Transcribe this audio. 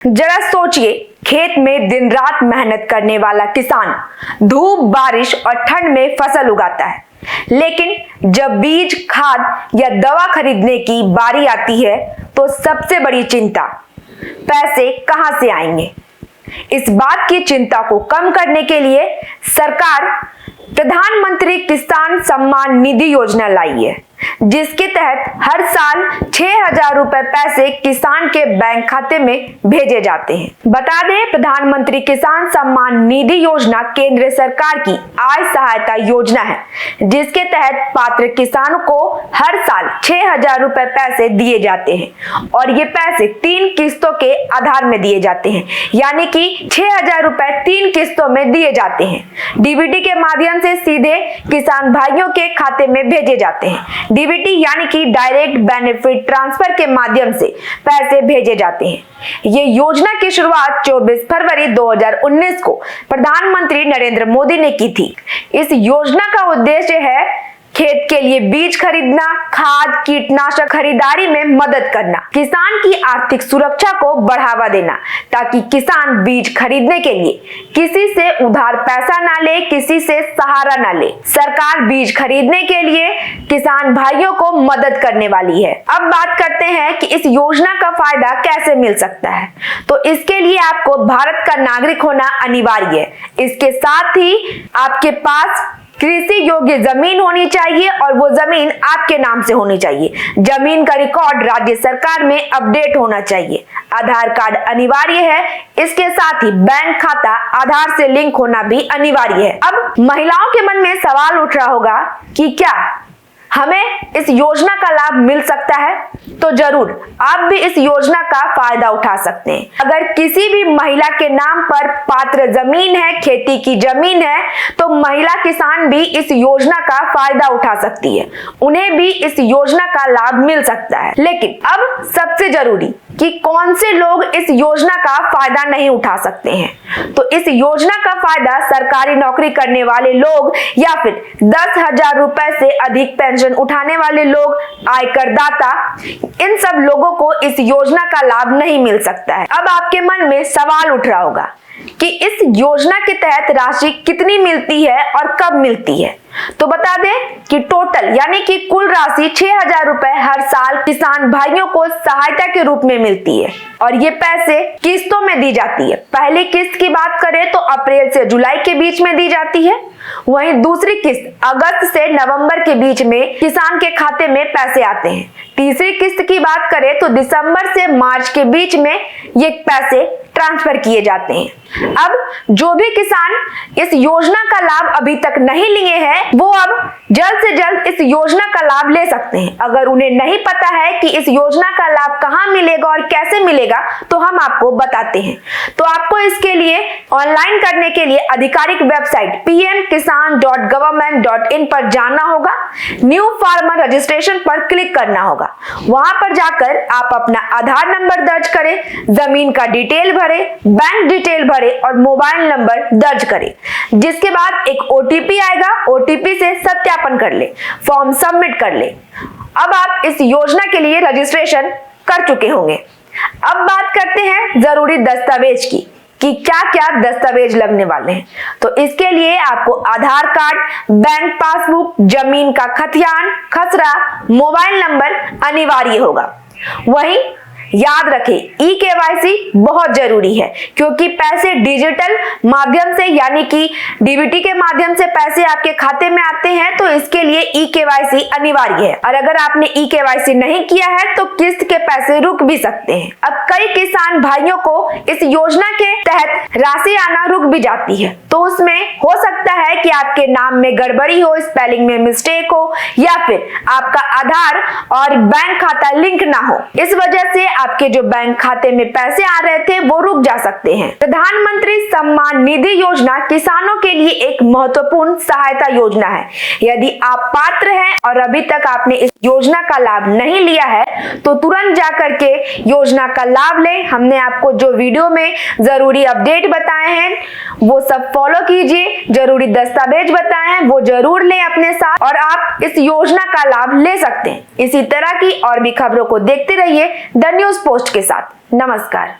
जरा सोचिए, खेत में दिन रात मेहनत करने वाला किसान धूप बारिश और ठंड में फसल उगाता है, लेकिन जब बीज खाद या दवा खरीदने की बारी आती है तो सबसे बड़ी चिंता पैसे कहां से आएंगे। इस बात की चिंता को कम करने के लिए सरकार प्रधानमंत्री किसान सम्मान निधि योजना लाई है, जिसके तहत हर साल 6,000 रुपए पैसे किसान के बैंक खाते में भेजे जाते हैं। बता दें, प्रधानमंत्री किसान सम्मान निधि योजना केंद्र सरकार की आय सहायता योजना है, जिसके तहत पात्र किसानों को हर साल 6,000 रुपए पैसे दिए जाते हैं और ये पैसे 3 किस्तों के आधार में दिए जाते हैं, यानी कि 6,000 रुपए 3 किस्तों में दिए जाते हैं। डीबीटी के माध्यम से सीधे किसान भाइयों के खाते में भेजे जाते हैं। डीबीटी यानी कि डायरेक्ट बेनिफिट ट्रांसफर के माध्यम से पैसे भेजे जाते हैं। ये योजना की शुरुआत 24 फरवरी 2019 को प्रधानमंत्री नरेंद्र मोदी ने की थी। इस योजना का उद्देश्य है खेत के लिए बीज खरीदना, खाद कीटनाशक खरीदारी में मदद करना, किसान की आर्थिक सुरक्षा को बढ़ावा देना, ताकि किसान बीज खरीदने के लिए किसी से उधार पैसा ना ले, किसी से सहारा ना ले। सरकार बीज खरीदने के लिए किसान भाइयों को मदद करने वाली है। अब बात करते हैं कि इस योजना का फायदा कैसे मिल सकता है। तो इसके लिए आपको भारत का नागरिक होना अनिवार्य है। इसके साथ ही आपके पास कृषि योग्य जमीन होनी चाहिए और वो जमीन आपके नाम से होनी चाहिए। जमीन का रिकॉर्ड राज्य सरकार में अपडेट होना चाहिए। आधार कार्ड अनिवार्य है। इसके साथ ही बैंक खाता आधार से लिंक होना भी अनिवार्य है। अब महिलाओं के मन में सवाल उठ रहा होगा कि क्या हमें इस योजना का लाभ मिल सकता है? तो जरूर, आप भी इस योजना का फायदा उठा सकते हैं। अगर किसी भी महिला के नाम पर पात्र जमीन है, खेती की जमीन है, तो महिला किसान भी इस योजना का फायदा उठा सकती है। उन्हें भी इस योजना का लाभ मिल सकता है। लेकिन अब सबसे जरूरी कि कौन से लोग इस योजना का फायदा नहीं उठा सकते हैं। तो इस योजना का फायदा सरकारी नौकरी करने वाले लोग या फिर 10,000 रुपए से अधिक पेंशन उठाने वाले लोग, आयकर दाता, इन सब लोगों को इस योजना का लाभ नहीं मिल सकता है। अब आपके मन में सवाल उठ रहा होगा कि इस योजना के तहत राशि कितनी मिलती है और कब मिलती है। तो बता दें कि टोटल यानी कि कुल राशि 6,000 रुपए हर साल किसान भाइयों को सहायता के रूप में मिलती है और ये पैसे किस्तों में दी जाती है। पहली किस्त की बात करें तो अप्रैल से जुलाई के बीच में दी जाती है। वहीं दूसरी किस्त अगस्त से नवंबर के बीच में किसान के खाते में पैसे आते हैं। तीसरी किस्त की बात करें तो दिसंबर से मार्च के बीच में ये पैसे ट्रांसफर किए जाते हैं। अब जो भी किसान इस योजना का लाभ अभी तक नहीं लिए हैं, वो अब जल्द से जल्द इस योजना का लाभ ले सकते हैं। अगर उन्हें नहीं पता है कि इस योजना का लाभ कहां मिलेगा और कैसे मिलेगा, तो हम आपको बताते हैं। तो आपको इसके लिए ऑनलाइन करने के लिए आधिकारिक वेबसाइट pmkisan.government.in पर जाना होगा। न्यू फार्मर रजिस्ट्रेशन पर क्लिक करना होगा। वहां पर जाकर आप अपना आधार नंबर दर्ज करें, जमीन का डिटेल भरें, बैंक डिटेल भरें और मोबाइल नंबर दर्ज करें। जिसके बाद एक ओटीपी आएगा, ओटीपी से सत्यापन कर ले, फॉर्म सबमिट कर ले। अब आप इस योजना के लिए रजिस्ट्रेशन कर चुके होंगे। अब बात करते हैं जरूरी दस्तावेज की कि क्या क्या दस्तावेज लगने वाले हैं। तो इसके लिए आपको आधार कार्ड, बैंक पासबुक, जमीन का खतियान, खसरा, मोबाइल नंबर अनिवार्य होगा। वहीं याद रखें, ई-केवाईसी बहुत जरूरी है, क्योंकि पैसे डिजिटल माध्यम से यानी कि डीबीटी के माध्यम से पैसे आपके खाते में आते हैं, तो इसके लिए ई-केवाईसी अनिवार्य है। और अगर आपने ई-केवाईसी नहीं किया है तो किस्त के पैसे रुक भी सकते हैं। अब कई किसान भाइयों को इस योजना के तहत राशि आना रुक भी जाती है, तो उसमें हो सकता है कि आपके नाम में गड़बड़ी हो, स्पेलिंग में मिस्टेक हो, या फिर आपका आधार और बैंक खाता लिंक ना हो। इस वजह से आपके जो बैंक खाते में पैसे आ रहे थे वो रुक जा सकते हैं। प्रधानमंत्री सम्मान निधि योजना किसानों के लिए एक महत्वपूर्ण सहायता योजना है। यदि आप पात्र हैं और अभी तक आपने इस योजना का लाभ नहीं लिया है, तो तुरंत जाकर के योजना का लाभ लें। हमने आपको जो वीडियो में जरूरी अपडेट बताए हैं वो सब फॉलो कीजिए। जरूरी दस्तावेज बताए हैं वो जरूर लें अपने साथ और आप इस योजना का लाभ ले सकते हैं। इसी तरह की और भी खबरों को देखते रहिए द न्यूज़ पोस्ट के साथ। नमस्कार।